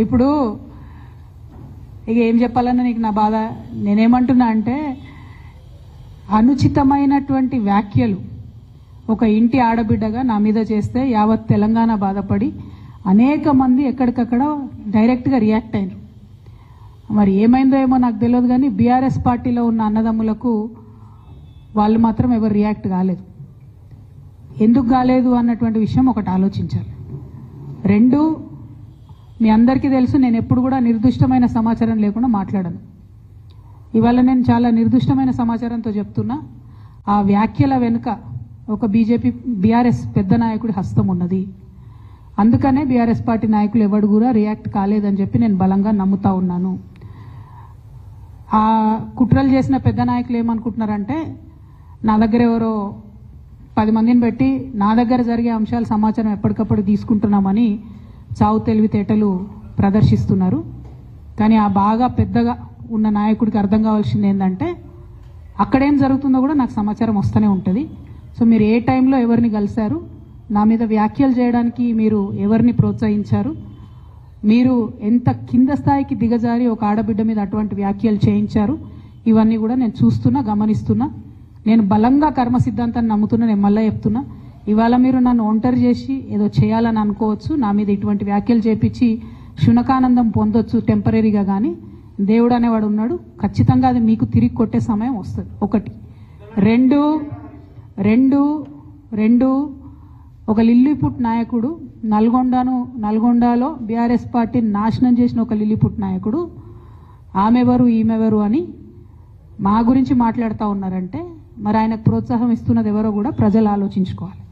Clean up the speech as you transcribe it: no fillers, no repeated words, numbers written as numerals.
ఇప్పుడు ఇక ఏం చెప్పాలన్నా నీకు నా బాధ. నేనేమంటున్నా అంటే అనుచితమైనటువంటి వ్యాఖ్యలు ఒక ఇంటి ఆడబిడ్డగా నా మీద చేస్తే యావత్ తెలంగాణ బాధపడి అనేక మంది ఎక్కడికక్కడ డైరెక్ట్గా రియాక్ట్ అయినారు. మరి ఏమైందో ఏమో నాకు తెలియదు, కానీ బీఆర్ఎస్ పార్టీలో ఉన్న అన్నదమ్ములకు వాళ్ళు మాత్రం ఎవరు రియాక్ట్ కాలేదు. ఎందుకు కాలేదు అన్నటువంటి విషయం ఒకటి ఆలోచించాలి. రెండు, మీ అందరికీ తెలుసు నేను ఎప్పుడు కూడా నిర్దిష్టమైన సమాచారం లేకుండా మాట్లాడను. ఇవాళ నేను చాలా నిర్దిష్టమైన సమాచారంతో చెప్తున్నా. ఆ వ్యాఖ్యల వెనుక ఒక బీఆర్ఎస్ పెద్ద నాయకుడి హస్తం ఉన్నది. అందుకనే బీఆర్ఎస్ పార్టీ నాయకులు ఎవరు కూడా రియాక్ట్ కాలేదని చెప్పి నేను బలంగా నమ్ముతా ఉన్నాను. ఆ కుట్రలు చేసిన పెద్ద నాయకులు ఏమనుకుంటున్నారంటే నా దగ్గర ఎవరో 10 మందిని పెట్టి నా దగ్గర జరిగే అంశాల సమాచారం ఎప్పటికప్పుడు తీసుకుంటున్నామని చావు తెలివితేటలు ప్రదర్శిస్తున్నారు. కానీ ఆ బాగా పెద్దగా ఉన్న నాయకుడికి అర్థం కావాల్సింది ఏంటంటే అక్కడేం జరుగుతుందో కూడా నాకు సమాచారం వస్తూనే ఉంటుంది. సో మీరు ఏ టైంలో ఎవరిని కలిశారు, నా మీద వ్యాఖ్యలు చేయడానికి మీరు ఎవరిని ప్రోత్సహించారు, మీరు ఎంత కింద స్థాయికి దిగజారి ఒక ఆడబిడ్డ మీద అటువంటి వ్యాఖ్యలు చేయించారు, ఇవన్నీ కూడా నేను చూస్తున్నా, గమనిస్తున్నా. నేను బలంగా కర్మ సిద్ధాంతాన్ని నమ్ముతున్నా. నేను మళ్ళీ చెప్తున్నా, ఇవాళ మీరు నన్ను ఒంటరి చేసి ఏదో చేయాలని అనుకోవచ్చు, నా మీద ఇటువంటి వ్యాఖ్యలు చేపించి శునకానందం పొందొచ్చు టెంపరీగా, కానీ దేవుడు అనేవాడు ఉన్నాడు. ఖచ్చితంగా అది మీకు తిరిగి కొట్టే సమయం వస్తుంది. ఒకటి. రెండు ఒక లిల్లీపుట్ నాయకుడు నల్గొండలో బీఆర్ఎస్ పార్టీని నాశనం చేసిన ఒక లిల్లీపుట్ నాయకుడు ఆమెవరు ఈమెవరు అని మా గురించి మాట్లాడుతూ ఉన్నారంటే మరి ఆయనకు ప్రోత్సాహం ఇస్తున్నది ఎవరో కూడా ప్రజలు ఆలోచించుకోవాలి.